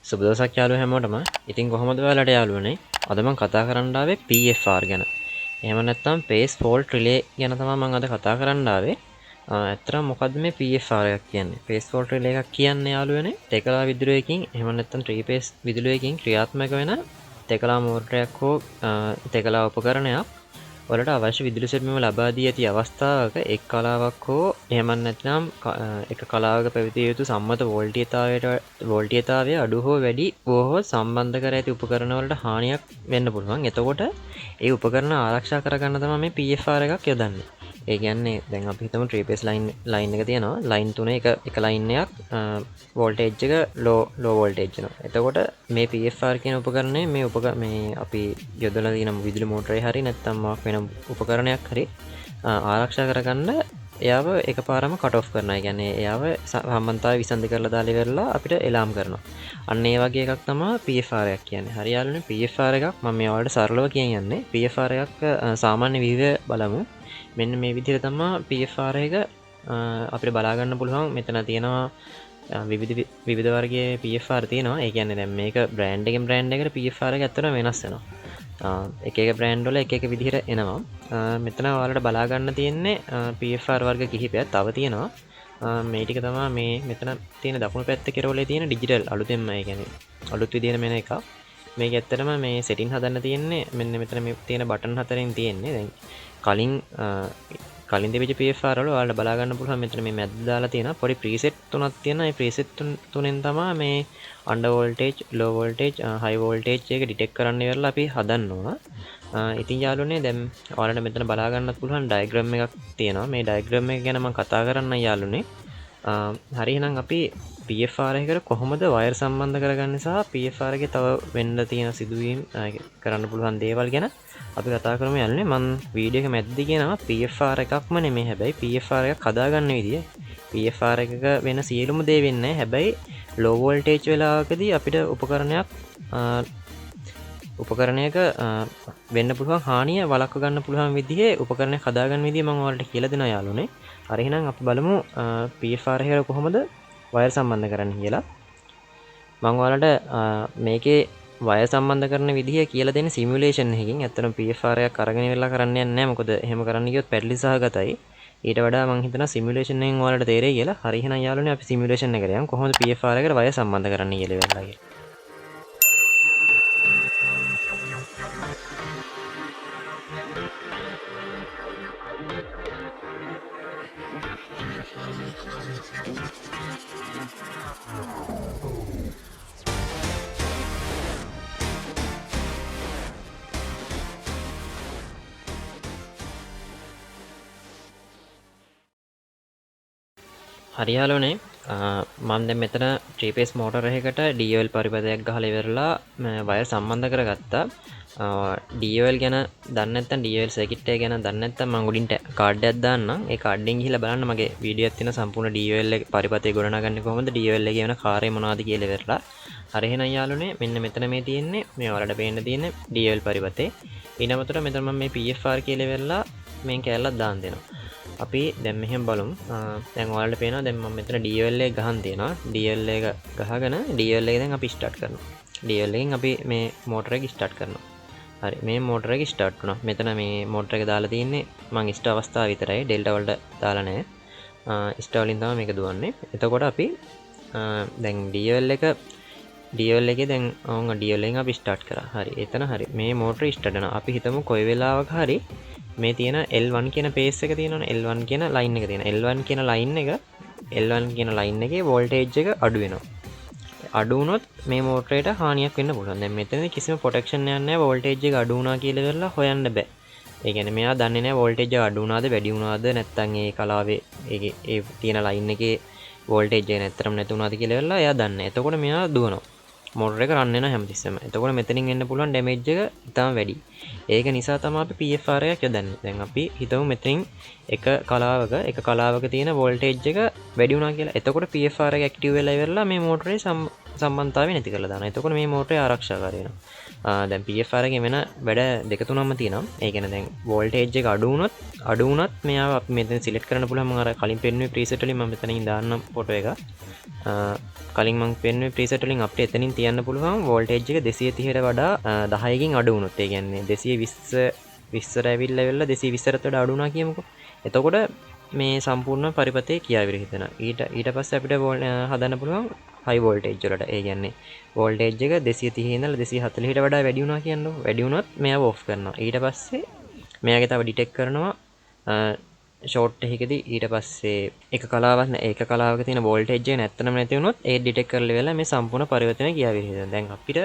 සුබ දවසක් යාළුවෝ හැමෝටම. ඉතින් කොහොමද ඔයාලට යාළුවනේ? අද මම කතා කරන්න ආවේ PFR ගැන. එහෙම නැත්නම් Pace Fault Relay ගැන තමයි මම අද කතා කරන්න ආවේ. ඇත්තටම මොකද්ද මේ PFR එකක් කියන්නේ? Pace Fault Relay එකක් කියන්නේ යාළුවනේ තෙකලා විදුලියකින් එහෙම නැත්නම් 3 phase විදුලියකින් ක්‍රියාත්මක වෙන තෙකලා මෝටරයක් හෝ තෙකලා උපකරණයක් වලට අවශ්‍ය විදුලි සෙටීම ලබා දී ඇති අවස්ථාවක එක් කලාවක් හෝ එහෙම නැත්නම් එක කලාවක පැවතිය යුතු සම්මත වෝල්ටීයතාවය අඩු හෝ වැඩි වූ සම්බන්ධ කර ඇති උපකරණ වලට හානියක් වෙන්න පුළුවන්. එතකොට ඒ උපකරණ ආරක්ෂා කරගන්න තමයි මේ PFR එකක් යොදන්නේ. ඒ කියන්නේ දැන් අපි හිතමු 3 phase line එක තියෙනවා. line තුනේ එක line එකක් voltage එක low voltage වෙනවා. එතකොට මේ PFR කියන උපකරණය මේ අපි යොදලා තියෙන විදුලි මෝටරේ හරි නැත්නම් මොකක් වෙන උපකරණයක් හරි ආරක්ෂා කරගන්න එයාව එකපාරම කට් ඔෆ් කරනවා. ඒ කියන්නේ එයාව සම්බන්ධතාවය විසන්ධි කරලා දාලා ඉවරලා අපිට එලාම් කරනවා. අන්න ඒ වගේ එකක් තමයි PFR එකක් කියන්නේ. හරි යාළුවනේ PFR එකක් මම මේ ඔයාලට සරලව කියන්නේ. PFR එකක් සාමාන්‍ය විදිහට බලමු. මෙන්න මේ විදිහට තමයි PFR එක අපිට බලා ගන්න පුළුවන්. මෙතන තියෙනවා විවිධ වර්ගයේ PFR තියෙනවා. ඒ කියන්නේ දැන් මේක බ්‍රෑන්ඩ් එකෙන් බ්‍රෑන්ඩ් එකට PFR එක ඇත්තටම වෙනස් වෙනවා. එක බ්‍රෑන්ඩ් වල එක විදිහට එනවා. මෙතන ඔයාලට බලා ගන්න තියෙන්නේ PFR වර්ග කිහිපයක්. තව තියෙනවා මේ ටික තමයි මේ මෙතන තියෙන දකුණු පැත්තේ කෙරවලේ තියෙන ඩිජිටල් අලුතෙන්ම ඒ කියන්නේ අලුත් විදිහට මෙන්න එකක්. මේක ඇත්තටම මේ සෙටින් හදන්න තියෙන්නේ මෙන්න මෙතන මේ තියෙන බටන් හතරෙන් තියෙන්නේ. දැන් කලින් තිබිච්ච PFR වල ඔයාලට බලා ගන්න පුළුවන් මෙතන මේ මැද්ද දාලා තියෙන පොඩි ප්‍රීසෙට් තුනක් තියෙනවා. මේ ප්‍රීසෙට් තුනෙන් තමයි මේ අන්ඩර් වෝල්ටේජ්, ලෝ වෝල්ටේජ්, හයි වෝල්ටේජ් එක ඩිටෙක්ට් කරන්න ඉවරලා අපි හදන්න ඕන. ඉතින් යාළුවනේ දැන් ඔයාලට මෙතන බලා ගන්නත් පුළුවන් ඩයග්‍රෑම් එකක් තියෙනවා. මේ ඩයග්‍රෑම් එක ගැන මම කතා කරන්න යාළුවනේ. හරි එහෙනම් අපි PFR එකකට කොහොමද වයර් සම්බන්ධ කරගන්නේ සහ PFR එකේ තව වෙන්න තියෙන සිදුවීම් කරන්න පුළුවන් දේවල් ගැන අපි කතා කරමු යාළුවනේ. මම වීඩියෝ එක මැද්දේ කියනවා PFR එකක්ම නෙමෙයි. හැබැයි PFR එකක් හදාගන්න විදිය PFR එකක වෙන සියලුම දේ වෙන්නේ නැහැ. හැබැයි low voltage වෙලාවකදී අපිට උපකරණයක වෙන්න පුළුවන් හානිය වළක්ව ගන්න පුළුවන් විදිහේ උපකරණයක් හදාගන්න විදිය මම ඔයාලට කියලා දෙනවා යාළුවනේ. හරි එහෙනම් අපි බලමු PFR එකට කොහොමද වයර් සම්බන්ධ කරන්න කියලා. මම ඔයාලට මේකේ වයර් සම්බන්ධ කරන විදිහ කියලා දෙන සිමියුලේෂන් එකකින්. ඇත්තටම PFR එකක් අරගෙන ඉවරලා කරන්න යන්නේ නැහැ. මොකද එහෙම කරන්න ගියොත් පැටලි සහගතයි. ඊට වඩා මම හිතනවා සිමියුලේෂන් එකෙන් ඔයාලට තේරෙයි කියලා. හරි එහෙනම් යාළුවනේ අපි සිමියුලේෂන් එකට යමු. කොහොමද PFR එකට වයර් සම්බන්ධ කරන්න කියලා ඉවරලා කියලා. හරි යාළුවනේ මම දැන් මෙතන 3 phase motor එකකට DOL පරිපථයක් ගහලා ඉවරලා වයර් සම්බන්ධ කරගත්තා. DOL ගැන දන්නේ නැත්නම් DOL circuit එක ගැන දන්නේ නැත්නම් මම උඩින් කාඩ් එකක් දාන්නම්. ඒ කාඩ් එකෙන් ගිහිල්ලා බලන්න මගේ වීඩියෝ එකක් තියෙන සම්පූර්ණ DOL එක පරිපථය ගොඩනගන්නේ කොහොමද DOL එකේ වෙන කාර්යය මොනවද කියලා ඉවරලා. හරි එහෙනම් යාළුවනේ මෙන්න මෙතන මේ තියෙන්නේ මේ ඔයාලට පේන්න තියෙන්නේ DOL පරිපථේ. ඊනමතර මෙතන මම මේ PFR කියලා ඉවරලා මේන් කැලලක් දාන්න දෙනවා. අපි දැන් මෙහෙම බලමු. දැන් ඔයාලට පේනවා දැන් මම මෙතන DOL එක ගහන් තියෙනවා. DOL එක ගහගෙන DOL එක දැන් අපි ස්ටාර්ට් කරනවා. DOL එකෙන් අපි මේ මෝටර එක ස්ටාර්ට් කරනවා. හරි මේ මෝටර එක ස්ටාර්ට් වුණා. මෙතන මේ මෝටර එක දාලා තියෙන්නේ මම ස්ට අවස්ථාව විතරයි. ඩෙල්ටා වලට දාලා නැහැ. ස්ට වලින් තමයි මේක දුවන්නේ. එතකොට අපි දැන් DOL එකේ දැන් DOL එකෙන් අපි ස්ටාර්ට් කරා. හරි එතන හරි මේ මෝටර ස්ටාර්ට් වෙනවා. අපි හිතමු කොයි වෙලාවක හරි මේ තියෙන L1 කියන පේස් එක තියෙනවනේ. L1 කියන ලයින් එක තියෙනවා. L1 කියන ලයින් එකේ වෝල්ටේජ් එක අඩු වෙනවා. අඩු වුණොත් මේ මෝටරේට හානියක් වෙන්න පුළුවන්. දැන් මෙතනදී කිසිම ප්‍රොටෙක්ෂන් එකක් නැහැ. වෝල්ටේජ් එක අඩු වුණා කියලා ඉවරලා හොයන්න බෑ. ඒ කියන්නේ මෙයා දන්නේ නැහැ වෝල්ටේජ් එක අඩු වුණාද වැඩි වුණාද නැත්නම් ඒ කලාවේ ඒ තියෙන ලයින් එකේ වෝල්ටේජ් එක නැත්තරම නැති වුණාද කියලා ඉවරලා එයා දන්නේ. එතකොට මෙයා දුවනවා. මෝටර එක රන් වෙනවා හැමතිස්සෙම. එතකොට මෙතනින් එන්න පුළුවන් ඩැමේජ් එක ඉතාම වැඩි. ඒක නිසා තමයි අපි PFR එකක් යොදන්නේ. දැන් අපි හිතමු මෙතනින් එක කලාවක තියෙන වෝල්ටේජ් එක වැඩි වුණා කියලා. එතකොට PFR එක ඇක්ටිව් වෙලා ඉවරලා මේ මෝටරේ සම්බන්ධතාවය නැති කරලා දානවා. එතකොට මේ මෝටරේ ආරක්ෂාකාරී වෙනවා. දැන් PFR එකේ වෙන වැඩ දෙක තුනක්ම තියෙනවා. ඒ කියන්නේ දැන් වෝල්ටේජ් එක අඩු වුණත් මෙයාව අපි මෙතන සිලෙක්ට් කරන්න පුළුවන්. මම අර කලින් පෙන්නුවේ ප්‍රීසෙට් වලින් මම මෙතනින් දාන්නම් ෆොටෝ එක. කලින් මම පෙන්නුවේ ප්‍රීසෙට් වලින් අපිට එතනින් තියන්න පුළුවන් වෝල්ටේජ් එක 230ට වඩා 10කින් අඩු වුණොත්. ඒ කියන්නේ 220ට ඇවිල්ලා 220ට වඩා අඩු වුණා කියමුකෝ. එතකොට මේ සම්පූර්ණ පරිපතේ කියාවිර හිතෙනවා. ඊට පස්සේ අපිට හදන්න පුළුවන් හයි වෝල්ටේජ් වලට. ඒ කියන්නේ වෝල්ටේජ් එක 230 ඉඳලා 240ට වඩා වැඩි වුණා කියන්නකො. වැඩි වුණොත් මෙයාව ඔෆ් කරනවා. ඊට පස්සේ මෙයාගේ තව ඩිටෙක්ට් කරනවා ෂෝට් එකකදී. ඊට පස්සේ එක කලාවක තියෙන වෝල්ටේජ් එක නැත්තනම නැති වුණොත් ඒ ඩිටෙක්ට් කරලා වෙලා මේ සම්පූර්ණ පරිවර්තනය කියාවිර හිතෙනවා. දැන් අපිට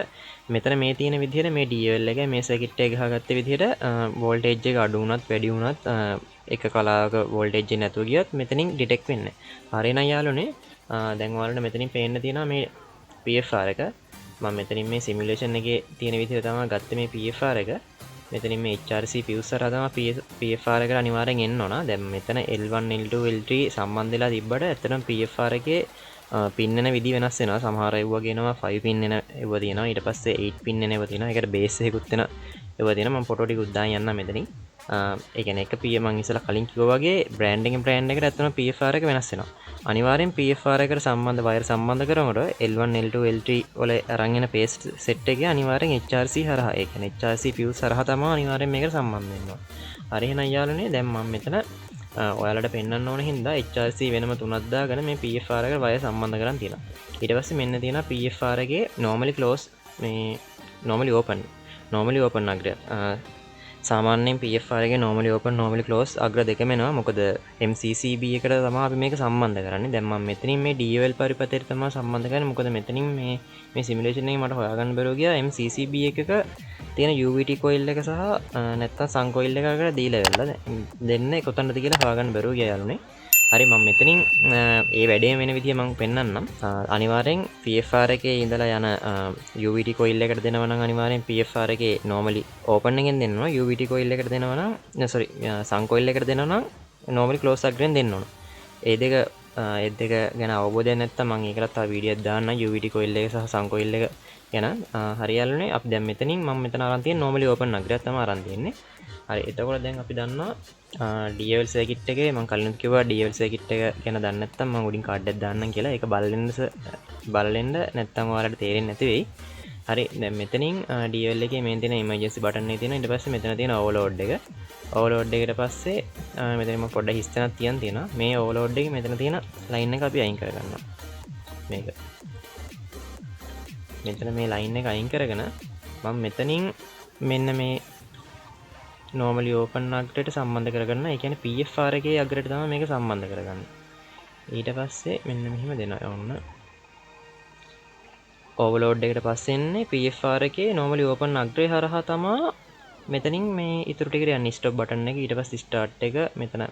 මෙතන මේ තියෙන විදිහට මේ DL එක මේ සර්කිට් එක ගහගත්ත විදිහට වෝල්ටේජ් එක අඩු වුණත් වැඩි වුණත් එක කලාවක වෝල්ටේජ් එක නැතුව ගියත් මෙතනින් ඩිටෙක්ට් වෙන්නේ නැහැ. හරිනම් යාළුවනේ දැන් ඔයාලට මෙතනින් පේන්න තියෙනවා මේ PFR එක. මම මෙතනින් මේ සිමියුලේෂන් එකේ තියෙන විදිහට තමයි ගත්තේ මේ PFR එක. මෙතනින් මේ HRC fuse හරහා තමයි PFR එකට අනිවාර්යෙන් එන්න ඕන. දැන් මෙතන L1 L2 L3 සම්බන්ධ වෙලා තිබ්බට ඇත්තටම PFR එකේ පින් එන විදි වෙනස් වෙනවා. සමහර ඒවා කියනවා 5 පින් එන ඒවා තියෙනවා. ඊට පස්සේ 8 පින් එන ඒවා තියෙනවා. ඒකට බේස් එකකුත් වෙන ඒවා තියෙනවා. මම ෆොටෝ ටික උද්දාන් යන්නම් මෙතනින්. ඒ කියන්නේ එක මම ඉස්සලා කලින් කිව්වා වගේ බ්‍රෑන්ඩ් එකෙන් බ්‍රෑන්ඩ් එකට ඇත්තටම PFR එක වෙනස් වෙනවා. අනිවාර්යෙන් PFR එකට සම්බන්ධ වයර් සම්බන්ධ කරනකොට L1 L2 L3 වල අරන් එන පේස් සෙට් එකේ අනිවාර්යෙන් HRC හරහා ඒ කියන්නේ HRC fuse හරහා තමයි අනිවාර්යෙන් මේකට සම්බන්ධ වෙන්න ඕන. හරි එහෙනම් යාළුවනේ දැන් මම මෙතන ඔයාලට පෙන්වන්න ඕන හින්දා HRC වෙනම තුනක් දාගෙන මේ PFR එකට වයර් සම්බන්ධ කරන් තියෙනවා. ඊට පස්සේ මෙන්න තියෙනවා PFR එකේ normally close මේ normally open අග්‍රය. සාමාන්‍යයෙන් PFR එකේ normally open normally close අග්‍ර දෙකම එනවා. මොකද MCCB එකට තමයි අපි මේක සම්බන්ධ කරන්නේ. දැන් මම මෙතනින් මේ DL පරිපතයට තමයි සම්බන්ධ කරන්නේ. මොකද මෙතනින් මේ සිමුලේෂන් එකේ මට හොයාගන්න බැරුව ගියා MCCB එකක තියෙන UVT coil එක සහ නැත්තම් sun coil එකකට දීලා වෙලා දෙන්න කොතනද කියලා හොයාගන්න බැරුව ගියා යාළුවනේ. හරි මම මෙතනින් ඒ වැඩේ වෙන විදිය මම පෙන්නන්නම්. අනිවාර්යෙන් PFR එකේ ඉඳලා යන UVT coil එකට දෙනවා නම් අනිවාර්යෙන් PFR එකේ normally open එකෙන් දෙන්න ඕන. UVT coil එකට දෙනවා නම් sun coil එකට දෙනවා නම් normally close අග්‍රයෙන් දෙන්න ඕන. ඒ දෙක ගැන අවබෝධයක් නැත්නම් මම ඒකට තව වීඩියෝයක් දාන්නම් UVT coil එක සහ sun coil එක ගැන. හරියල්ලනේ අපි දැන් මෙතන අරන් තියෙන normally open අග්‍රයක් තමයි අරන් තියෙන්නේ. හරි එතකොට දැන් අපි දන්නවා DL circuit එකේ මම කලින් කිව්වා DL circuit එක ගැන දන්නේ නැත්නම් මම උඩින් කාඩ් එකක් දාන්නම් කියලා. ඒක බලන්න නැත්නම් ඔයාලට තේරෙන්නේ නැති වෙයි. හරි දැන් මෙතනින් DL එකේ මේ තියෙන emergency button එක තියෙනවා. ඊට පස්සේ මෙතන තියෙන overload එක. overload එකට පස්සේ මෙතන මම පොඩ්ඩක් හිස්තැනක් තියන් තියෙනවා. මේ overload එකේ මෙතන තියෙන line එක අපි අයින් කරගන්නවා. මේක. මෙතන මේ line එක අයින් කරගෙන මම මෙතනින් මෙන්න මේ normally open අග්‍රයට සම්බන්ධ කරගන්න. ඒ කියන්නේ PFR එකේ අග්‍රයට තමයි මේක සම්බන්ධ කරගන්නේ. ඊට පස්සේ මෙන්න මෙහෙම දෙනවා. ඔන්න overload එකට පස්සේ එන්නේ PFR එකේ normally open අග්‍රය හරහා තමයි මෙතනින් මේ ඉතුරු ටික යන්නේ stop button එක. ඊට පස්සේ start එක මෙතන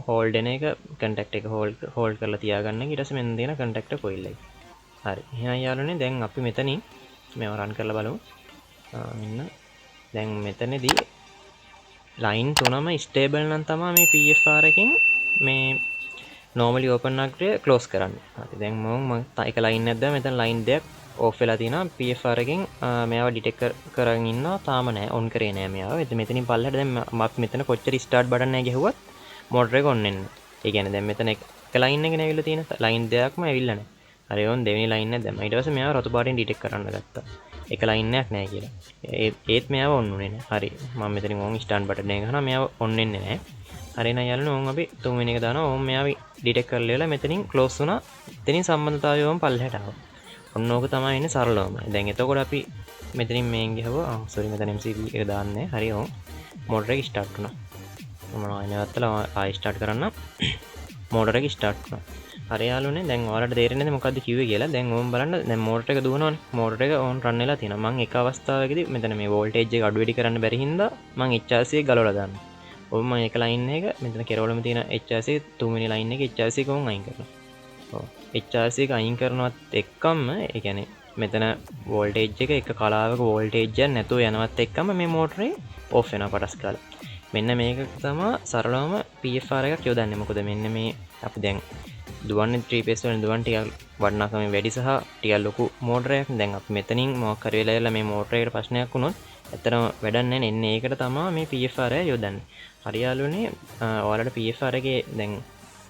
hold එන එක contact එක hold කරලා තියාගන්න එක. ඊට පස්සේ මෙන්න දෙන contactor coil එක. හරි. එහෙනම් යාළුවනේ දැන් අපි මෙතනින් මේව run කරලා බලමු. මෙන්න දැන් මෙතනදී line තුනම stable නම් තමයි මේ PFR එකෙන් මේ normally open අග්‍රය close කරන්නේ. හරි දැන් මම එක line එකක් දාලා මෙතන line දෙකක් off වෙලා තියෙනවා. PFR එකෙන් මෙයාව detect කරගෙන ඉන්නවා. තාම නෑ on කරේ නෑ මෙයාව. මෙතනින් පල්ලෙහාට දැන් අපි මෙතන කොච්චර start button එක ගැහුවත් motor එක on වෙන්නේ. ඒ කියන්නේ දැන් මෙතන එක line එකනේ ඇවිල්ලා තියෙන. line දෙකක්ම ඇවිල්ලා නෑ. හරි ඕන් දෙවෙනි line එක දැම්මා. ඊට පස්සේ මෙයාව රතු පාටින් detect කරන්න ගත්තා. එක line එකක් නෑ කියලා. ඒත් මෙයාව on උනේ නෑ. හරි. මම මෙතනින් on start button එක ගහනවා. මෙයාව on වෙන්නේ නෑ. හරි නෑ යාළුවනේ on අපි තුන්වෙනි එක දානවා. on මෙයාව detect කරලා ඉවරලා මෙතනින් close වුණා. එතනින් සම්බන්ධතාවය වම් පල්ලෙහාට ආවා. ඔන්න ඕක තමයි ඉන්නේ සරලවම. දැන් එතකොට අපි මෙතනින් මේන් ගහුවා. මෙතන MCB එක දාන්නේ. හරි on motor එක start වුණා. මම ආයෙත් ආයෙ start කරන්න. motor එක start වුණා. හරි යාළුවනේ දැන් ඔයාලට තේරෙන්නේ මොකද්ද කිව්වේ කියලා. දැන් ඕම් බලන්න දැන් මෝටර එක දුවනවනේ. මෝටර එක ඕන් රන් වෙලා තියෙනවා. මම එක අවස්ථාවකදී මෙතන මේ වෝල්ටේජ් එක අඩු වැඩි කරන්න බැරි හින්දා මම HRC එක ගලවලා දානවා. ඔබ මම එක ලයින් එක මෙතන කෙරවලම තියෙන HRC තුන්වෙනි ලයින් එකේ HRC එක ඕන් අයින් කරනවා. ඔව් HRC එක අයින් කරනවත් එක්කම ඒ කියන්නේ මෙතන වෝල්ටේජ් එක එක කලාවක වෝල්ටේජ් එක නැතුව යනවත් එක්කම මේ මෝටරේ ඔෆ් වෙනවා පටස් කාලා. මෙන්න මේක තමයි සරලවම PFR එකක් යොදන්නේ. මොකද මෙන්න මේ අපි දැන් දුවන්නේ 3 phase වලින් දුවන ටිකක් වටිනාකම වැඩි සහ ටිකක් ලොකු මෝටරයක්. දැන් අපි මෙතනින් මොකක් හරි වෙලා මේ මෝටර එකට ප්‍රශ්නයක් වුණොත් ඇත්තටම වැඩක් නැහැ. එන්නේ ඒකට තමයි මේ PFR එක යොදන්නේ. හරි යාළුවනේ, ඔයාලට PFR එකේ දැන්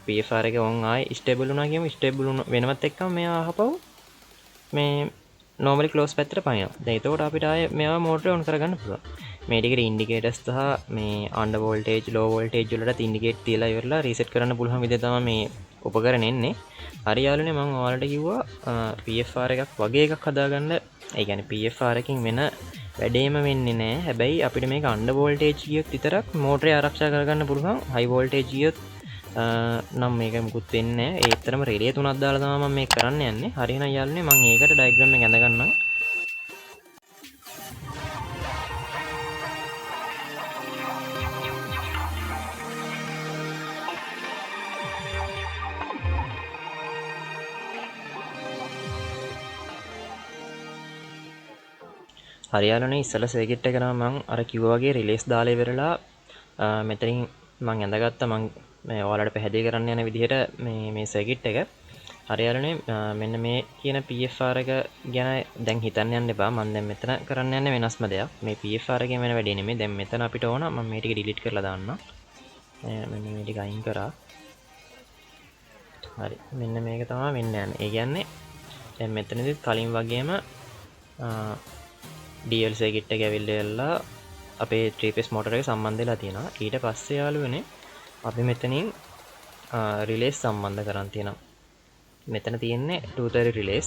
PFR එක on ආයි ස්ටේබල් වුණා කියමු. ස්ටේබල් වෙනවත් එක්කම මෙයා අහපව් මේ normally close පැත්තට පනිනවා. දැන් එතකොට අපිට ආයේ මෙයා මෝටරේ on කරගන්න පුළුවන්. මේ ටිකට ඉන්ඩිකේටර්ස් සහ මේ under voltage low voltage වලට ඉන්ඩිකේට් තියලා ඉවරලා රීසෙට් කරන්න පුළුවන් විදිහ තමයි මේ උපකරණ එන්නේ. හරි යාළුවනේ, මම ඔයාලට කිව්වා PFR එකක් වගේ එකක් හදාගන්න. ඒ කියන්නේ PFR එකකින් වෙන වැඩේම වෙන්නේ නැහැ. හැබැයි අපිට මේක under voltage ගියොත් විතරක් මෝටරේ ආරක්ෂා කරගන්න පුළුවන්. high voltage ගියොත් නම් මේක මුකුත් වෙන්නේ නැහැ. ඒ ඇත්තටම රිලේ තුනක් දාලා තමයි මම මේක කරන්න යන්නේ. හරියනම් යාළුවනේ, මම ඒකට ඩයග්‍රෑම් එක ඇඳ ගන්නම්. හරියාලනේ, ඉස්සලා සර්කිට් එක නම් මම අර කිව්වා වගේ රිලේස් දාලා ඉවරලා මෙතනින් මම ඇඳගත්තා. මම මේ ඔයාලට පැහැදිලි කරන්න යන විදිහට මේ සර්කිට් එක. හරියාලනේ, මෙන්න මේ කියන PFR එක ගැන දැන් හිතන්න යන්න එපා. මම දැන් මෙතන කරන්න යන්නේ වෙනස්ම දෙයක්. මේ PFR එකෙන් වෙන වැඩේ නෙමෙයි. දැන් මෙතන අපිට ඕන මම මේ ටික ඩිලීට් කරලා දාන්නම්. මෙන්න මේ ටික අයින් කරා. හරි, මෙන්න මේක තමයි වෙන්න යන්නේ. ඒ කියන්නේ දැන් මෙතනදිත් කලින් වගේම DL සර්කිට් එක ඇවිල්ලා අපේ 3 phase motor එක සම්බන්ධ වෙලා තියෙනවා. ඊට පස්සේ යාළුවනේ අපි මෙතනින් රිලේස් සම්බන්ධ කරන් තියෙනවා. මෙතන තියෙන්නේ 230 රිලේස්.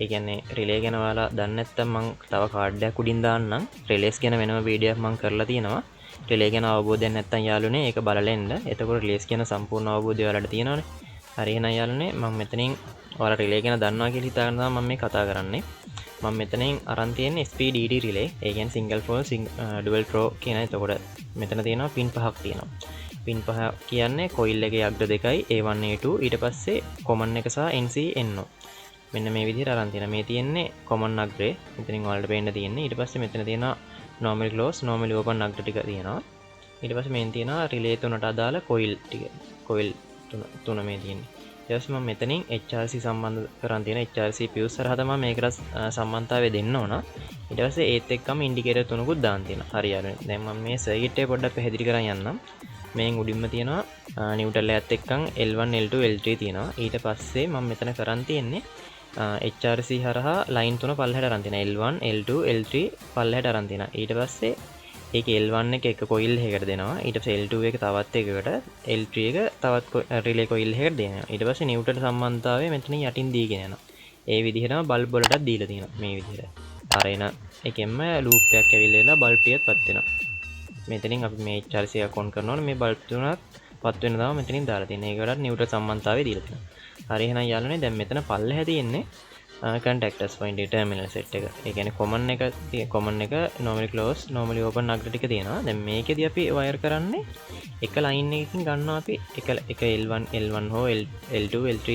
ඒ කියන්නේ රිලේ ගැන ඔයාලා දන්නේ නැත්නම් මම තව කාඩ් එකක් උඩින් දාන්නම්. රිලේස් ගැන වෙනම වීඩියෝ එකක් මම කරලා තියෙනවා. රිලේ ගැන අවබෝධයක් නැත්නම් යාළුවනේ ඒක බලලා එන්න. එතකොට රිලේස් ගැන සම්පූර්ණ අවබෝධය ඔයාලට තියෙනවනේ. හරි, එහෙනම් යාළුවනේ, මම මෙතනින් ඔයාලා රිලේ ගැන දන්නවා කියලා හිතාගෙන තමයි මම මේ කතා කරන්නේ. මම මෙතනින් අරන් තියෙන්නේ SPDD රිලේ. ඒ කියන්නේ single pole dual throw කියන. එතකොට මෙතන තියෙනවා පින් පහක් තියෙනවා. පින් පහ කියන්නේ කොයිල් එකේ අග්‍ර දෙකයි A1 A2. ඊට පස්සේ common එක සහ NC NO. මෙන්න මේ විදිහට අරන් තියෙනවා. මේ තියෙන්නේ common අග්‍රේ. මෙතනින් ඔයාලට පේන්න තියෙන්නේ. ඊට පස්සේ මෙතන තියෙනවා normally close normally open අග්‍ර ටික තියෙනවා. ඊට පස්සේ මෙන් තියෙනවා රිලේ තුනට අදාළ කොයිල් ටික. කොයිල් තුන මේ තියෙන්නේ. ඊට පස්සේ මම මෙතනින් HRC සම්බන්ධ කරන් තියෙන HRC fuse හරහා තමයි මේකට සම්බන්ධතාවය දෙන්න ඕන. ඊට පස්සේ ඒත් එක්කම ඉන්ඩිකේටර් තුනකුත් දාන්න තියෙනවා. හරියට. දැන් මම මේ සර්කිට් එක පොඩ්ඩක් පැහැදිලි කරන් යන්නම්. මේන් උඩින්ම තියෙනවා නිව්ට්‍රල් එකත් එක්කන් L1 L2 L3 තියෙනවා. ඊට පස්සේ මම මෙතන කරන් තියෙන්නේ HRC හරහා ලයින් තුන පල්ලෙහාට අරන් තියෙනවා. L1 L2 L3 පල්ලෙහාට අරන් තියෙනවා. ඊට පස්සේ ඒක L1 එක කොයිල් එකකට දෙනවා. ඊට පස්සේ L2 එක තවත් එකකට, L3 එක තවත් රිලේ කොයිල් එකකට දෙනවා. ඊට පස්සේ නිව්ට්‍රල් සම්බන්ධතාවය මෙතන යටින් දීගෙන යනවා. ඒ විදිහටම බල්බ් වලටත් දීලා තියෙනවා මේ විදිහට. අරේන එකෙන්ම ලූප් එකක් ඇවිල්ලා බල්බ් එකත් පත් වෙනවා. මෙතනින් අපි මේ HRC එක ඔන් කරනකොට මේ බල්බ් තුනත් පත් වෙන තමයි මෙතනින් දාලා තියෙන්නේ. ඒකවලට නිව්ට්‍රල් සම්බන්ධතාවය දීලා තියෙනවා. හරි, එහෙනම් යාළුවනේ, දැන් මෙතන පල්ලෙහා තියෙන්නේ contactors point terminal set එක. ඒ කියන්නේ common එක normally close normally open අග්‍ර ටික තියෙනවා. දැන් මේකෙදි අපි wire කරන්නේ එක line එකකින් ගන්නවා. අපි එක L1 හෝ L2 L3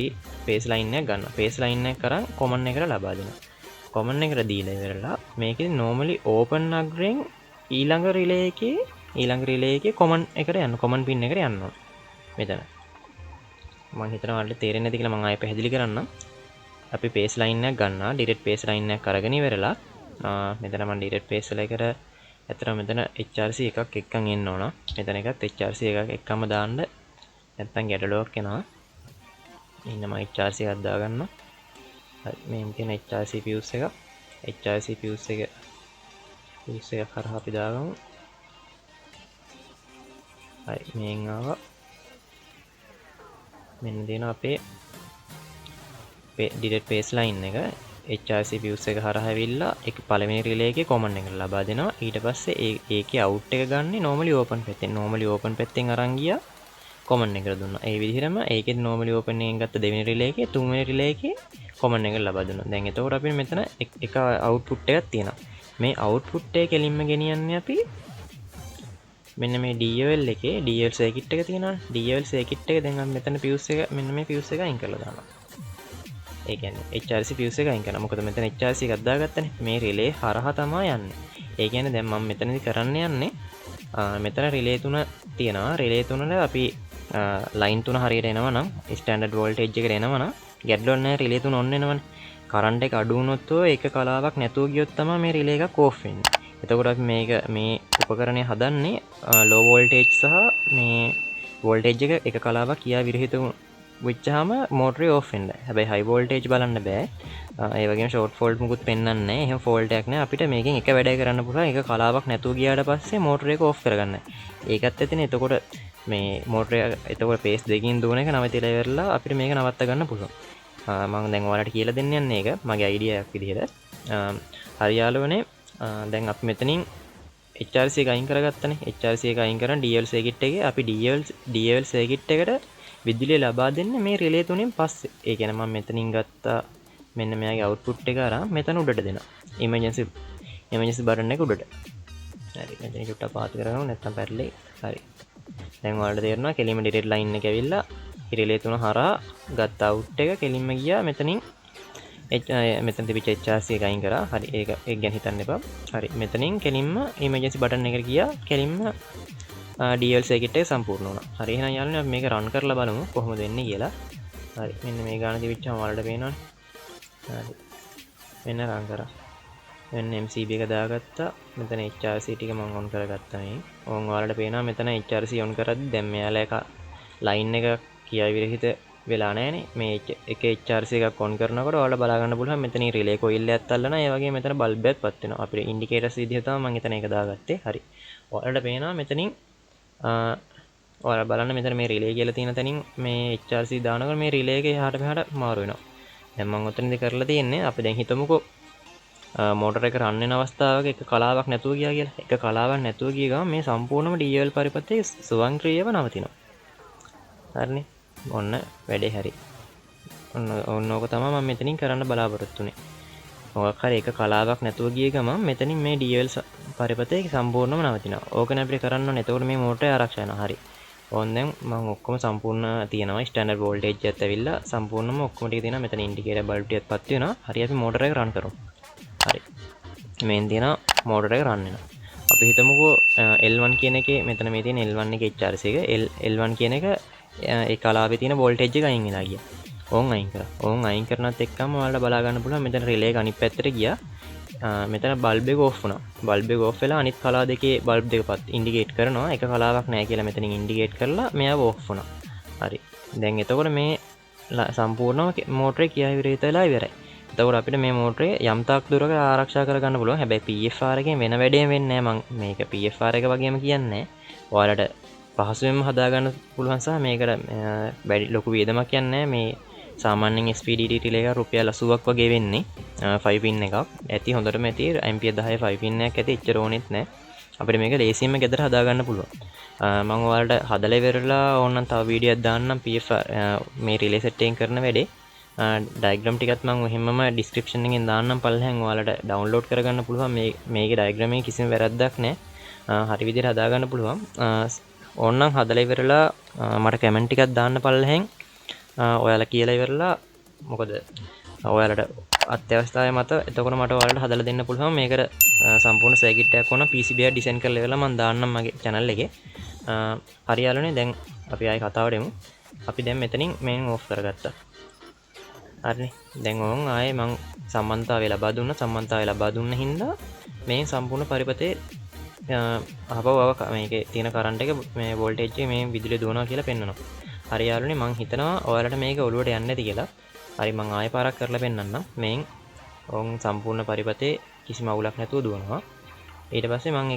phase line එකක් ගන්නවා. phase line එක කරන් common එකට ලබා දෙනවා. common එකට දීලා ඉවරලා මේකෙදි normally open අග්‍රෙන් ඊළඟ රිලේ එකේ common එකට යන්න, common pin එකට යන්න ඕන. මෙතන මම හිතනවා ඔයාලට තේරෙන්නේ නැති කියලා මම ආයෙ පැහැදිලි කරන්නම්. අපි phase line එකක් ගන්නවා. direct phase line එකක් අරගෙන ඉවරලා මෙතන මම direct phase එකට ඇත්තටම මෙතන HRC එකක් එක්කන් එන්න ඕන. මෙතන එකත් HRC එකක් එක්කම දාන්න නැත්නම් ගැටලුවක් එනවා. ඉන්න මම HRC එකක් දාගන්නවා. හරි, මේන් තියෙන HRC fuse එක. HRC fuse එක කරා අපි දාගමු. හරි, මේන් ආවා. මෙන්න දෙන අපේ direct phase line එක HRC fuse එක හරහා ඇවිල්ලා ඒක පළවෙනි රිලේ එකේ common එකට ලබා දෙනවා. ඊට පස්සේ ඒකේ out එක ගන්නේ normally open පැත්තෙන්. normally open පැත්තෙන් අරන් ගියා common එකට දුන්නා. ඒ විදිහටම ඒකේ normally open එකෙන් ගත්ත දෙවෙනි රිලේ එකේ තුන්වෙනි රිලේ එකේ common එකට ලබා දුන්නා. දැන් එතකොට අපි මෙතන එක output එකක් තියෙනවා. මේ output එක කෙලින්ම ගෙනියන්නේ අපි මෙන්න මේ DL එකේ DL circuit එක තියෙනවානේ. DL circuit එක දැන් අපි මෙතන fuse එක මෙන්න මේ fuse එක අයින් කරලා දානවා. ඒ කියන්නේ HRC fuse එක අයින් කරනවා. මොකද මෙතන HRC එකක් දාගත්තනේ. මේ රිලේ හරහා තමයි යන්නේ. ඒ කියන්නේ දැන් මම මෙතනදි කරන්න යන්නේ මෙතන රිලේ තුන තියෙනවා. රිලේ තුනට අපි ලයින් තුන හරියට එනවා නම් ස්ටෑන්ඩඩ් වෝල්ටේජ් එකට එනවා නම් ගැටලුවක් නැහැ රිලේ තුන ඔන් වෙනවනේ. කරන්ට් එක අඩු වුණොත් ඒක කලාවක් නැතුව ගියොත් තමයි මේ රිලේ එක ඕෆ් වෙන්නේ. එතකොට අපි මේ උපකරණය හදන්නේ ලෝ වෝල්ටේජ් සහ මේ වෝල්ටේජ් එක කලාවක් කියා විරහිත වෙච්චාම මෝටරේ ඕෆ් වෙන්න. හැබැයි හයි වෝල්ටේජ් බලන්න බෑ. ඒ වගේම ෂෝට් ෆෝල්ට් මුකුත් පෙන්වන්නේ නැහැ. එහෙම ෆෝල්ට් එකක් නැහැ. අපිට මේකෙන් එක වැඩේ කරන්න පුළුවන්. ඒක කලාවක් නැතුව ගියාට පස්සේ මෝටර එක ඕෆ් කරගන්න. ඒකත් ඇතිනේ. එතකොට මේ මෝටර එතකොට පේස් දෙකකින් දුවන එක නවතිලා ඉවරලා අපිට මේක නවත්ත ගන්න පුළුවන්. මම දැන් ඔයාලට කියලා දෙන්න යන්නේ ඒක මගේ අයිඩියා එකක් විදිහට. හරි යාළුවනේ දැන් අපි මෙතනින් HRC එක අයින් කරගත්තනේ. HRC එක අයින් කරන් DL සර්කිට් එකේ අපි DL සර්කිට් එකට විදුලිය ලබා දෙන්නේ මේ රිලේ තුනෙන් පස්සේ. ඒ කියන්නේ මම මෙතනින් ගත්තා මෙන්න මෙයාගේ අවුට්පුට් එක අරන් මෙතන උඩට දෙනවා. එමර්ජන්සි බටන් එක උඩට. හරි. මෙතන චුට්ටක් පාත් කරගමු නැත්නම් පැටලෙයි. හරි. දැන් ඔයාලට තේරෙනවා කෙලින්ම ඩිරෙක්ට් ලයින් එක ඇවිල්ලා රිලේ තුන හරහා ගත්ත අවුට් එක කෙලින්ම ගියා මෙතනින් මෙතන තිබිච්ච HRC එක අයින් කරා. හරි. ඒක ගැන හිතන්න එපා. හරි. මෙතනින් කෙලින්ම එමර්ජන්සි බටන් එකට ගියා. කෙලින්ම DL සර්කිට් එක සම්පූර්ණ වුණා. හරි. එහෙනම් යාළුවනේ අපි මේක රන් කරලා බලමු කොහොමද වෙන්නේ කියලා. හරි. මෙන්න මේ ගාන තිබිච්චම ඔයාලට පේනවනේ. හරි. මෙන්න රන් කරා. මෙන්න MCB එක දාගත්තා. මෙතන HRC ටික මම ඔන් කරගත්තා මේ. ඕන් ඔයාලට පේනවා මෙතන HRC ඔන් කරද්දි දැන් මෙයාලා එක ලයින් එක කියා විරහිත වෙලා නැහනේ. මේ එක HRC එකක් ඔන් කරනකොට ඔයාලට බලා ගන්න පුළුවන් මෙතනින් රිලේ කොයිල් එකක් අල්ලනවා. ඒ වගේම මෙතන බල්බ් එකක් පත් වෙනවා. අපිට ඉන්ඩිකේටර්ස් විදිහ තමයි මම එතන එක දාගත්තේ. හරි. ඔයාලට පේනවා මෙතනින් ඔයාලා බලන්න මෙතන මේ රිලේ කියලා තියෙන තැනින් මේ HRC දානකොට මේ රිලේ එක එහාට මෙහාට මාරු වෙනවා. දැන් මම ඔතනදී කරලා තියෙන්නේ අපි දැන් හිතමුකෝ මෝටර එක රන් වෙන අවස්ථාවක එක කලාවක් නැතුව ගියා කියලා. එක කලාවක් නැතුව ගිය ගමන් මේ සම්පූර්ණම DL පරිපථයේ ස්වයංක්‍රීයව නවතිනවා. හරිනේ. ඔන්න වැඩේ හරි. ඔන්න ඕක තමයි මම මෙතනින් කරන්න බලාපොරොත්තු වෙන්නේ. මොකක් හරි එක කලාවක් නැතුව ගිය ගමන් මෙතනින් මේ DL පරිපථයේ සම්පූර්ණම නවතිනවා. ඕකනේ අපිට කරන්න ඕනේ. එතකොට මේ මෝටරේ ආරක්ෂා වෙනවා. හරි. ඕන් දැන් මම ඔක්කොම සම්පූර්ණ තියෙනවා. ස්ටෑන්ඩඩ් වෝල්ටේජ් එකත් ඇවිල්ලා සම්පූර්ණම ඔක්කොම ටික තියෙනවා. මෙතන ඉන්ඩිකේටර් බල්බ් ටිකත් පත් වෙනවා. හරි අපි මෝටර එක රන් කරමු. හරි. මේන් තියෙනවා මෝටර එක රන් වෙනවා. අපි හිතමුකෝ L1 කියන එකේ මෙතන මේ තියෙන L1 එකේ HRC එක L1 කියන එක ඒ කලාවේ තියෙන වෝල්ටේජ් එක අයින් වෙලා ගියා. ඕන් අයින් කරා. ඕන් අයින් කරනත් එක්කම ඔයාලට බලා ගන්න පුළුවන් මෙතන රිලේ එක අනිත් පැත්තට ගියා. මෙතන බල්බ් එක ඕෆ් වුණා. බල්බ් එක ඕෆ් වෙලා අනිත් කලාව දෙකේ බල්බ් දෙකපත් ඉන්ඩිකේට් කරනවා. එක කලාවක් නැහැ කියලා මෙතනින් ඉන්ඩිකේට් කරලා මෙයාව ඕෆ් වුණා. හරි. දැන් එතකොට මේ සම්පූර්ණව මෝටරේ කියා විරහිත වෙලා ඉවරයි. එතකොට අපිට මේ මෝටරේ යම් තාක් දුරක ආරක්ෂා කරගන්න පුළුවන්. හැබැයි PFR එකෙන් වෙන වැඩේ වෙන්නේ නැහැ. මම මේක PFR එක වගේම කියන්නේ නැහැ. ඔයාලට පහසුවෙන්ම හදාගන්න පුළුවන් සහ මේකට වැඩි ලොකු වියදමක් යන්නේ නැහැ. මේ සාමාන්‍යයෙන් SPDT රිලේ එක රුපියල් 80ක් වගේ වෙන්නේ 5 පින් එකක්. ඇති හොඳටම ඇති ඇම්පියර් 10 5 පින් එකක් ඇති. එච්චර ඕනෙත් නැහැ. අපිට මේක ලේසියෙන්ම ගෙදර හදාගන්න පුළුවන්. මම ඔයාලට හදලා ඉවරලා ඕනනම් තව වීඩියෝයක් දාන්නම් PFR මේ රිලේ සෙට් එකෙන් කරන වැඩේ. ඩයග්‍රෑම් ටිකත් මම එහෙමම ඩිස්ක්‍රිප්ෂන් එකෙන් දාන්නම් පල්ලෙහෙන් ඔයාලට ඩවුන්ලෝඩ් කරගන්න පුළුවන්. මේකේ ඩයග්‍රෑම් එකේ කිසිම වැරද්දක් නැහැ. හරි විදිහට හදාගන්න පුළුවන්. ඕනනම් හදලා ඉවරලා මට කමෙන්ට් ටිකක් දාන්න පල්ලෙහෙන් ඔයාලා කියලා ඉවරලා මොකද ඔයාලට අත්‍යවශ්‍යතාවය මත එතකොට මට ඔයාලට හදලා දෙන්න පුළුවන්. මේකට සම්පූර්ණ සර්කිට් එකක් ඕන PCB එක ඩිසයින් කරලා ඉවරලා මම දාන්නම් මගේ channel එකේ. හරි යාළුවනේ දැන් අපි ආයේ කතාවට එමු. අපි දැන් මෙතනින් මේන් ඕෆ් කරගත්තා. හරිනේ. දැන් ඕන් ආයේ මම සම්බන්ධතාවය ලබා දුන්න හින්දා මේ සම්පූර්ණ පරිපථයේ අහපවව මේකේ තියෙන කරන්ට් එක මේ වෝල්ටේජ් එක මේ විදුලිය දුවනවා කියලා පෙන්වනවා. හරි යාළුවනේ මම හිතනවා ඔයාලට මේක ඔලුවට යන්නේ නැති කියලා. හරි මම ආයෙ පාරක් කරලා පෙන්නන්නම්. මේන් ඕන් සම්පූර්ණ පරිපථයේ කිසිම අවුලක් නැතුව දුවනවා. ඊට පස්සේ මම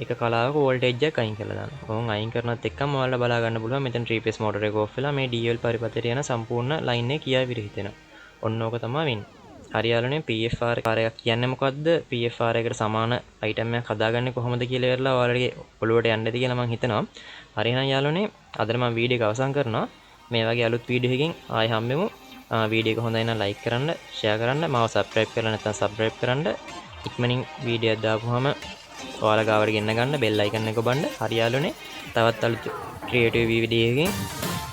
එක කලාවක වෝල්ටේජ් එකක් අයින් කරලා දානවා. ඕන් අයින් කරනත් එක්කම ඔයාලට බලා ගන්න පුළුවන් මෙතන 3 phase motor එක ඕෆ් වෙලා මේ DL පරිපථයට යන සම්පූර්ණ ලයින් එක කියා විරහිත වෙනවා. ඔන්න ඕක තමයි වෙන්නේ. හරි යාළුවනේ PFR කාර්යයක් කියන්නේ මොකද්ද? PFR එකට සමාන අයිටම් එකක් හදාගන්නේ කොහොමද කියලා ඉවරලා ඔයාලගේ ඔළුවට යන්න ඇති කියලා මම හිතනවා. හරි එහෙනම් යාළුවනේ අද මම වීඩියෝ එක අවසන් කරනවා. මේ වගේ අලුත් වීඩියෝ එකකින් ආයෙ හම්බෙමු. වීඩියෝ එක හොඳයි නම් ලයික් කරන්න, ෂෙයා කරන්න, මාව සබ්ස්ක්‍රයිබ් කරලා නැත්නම් සබ්ස්ක්‍රයිබ් කරන්න. ඉක්මනින් වීඩියෝ එක දාපුවාම ඔයාලා ගාවට ගෙන්න ගන්න බෙල් අයිකන් එක ඔබන්න. හරි යාළුවනේ තවත් අලුත් ක්‍රියේටිව් වීඩියෝ එකකින්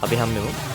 අපි හම්බෙමු.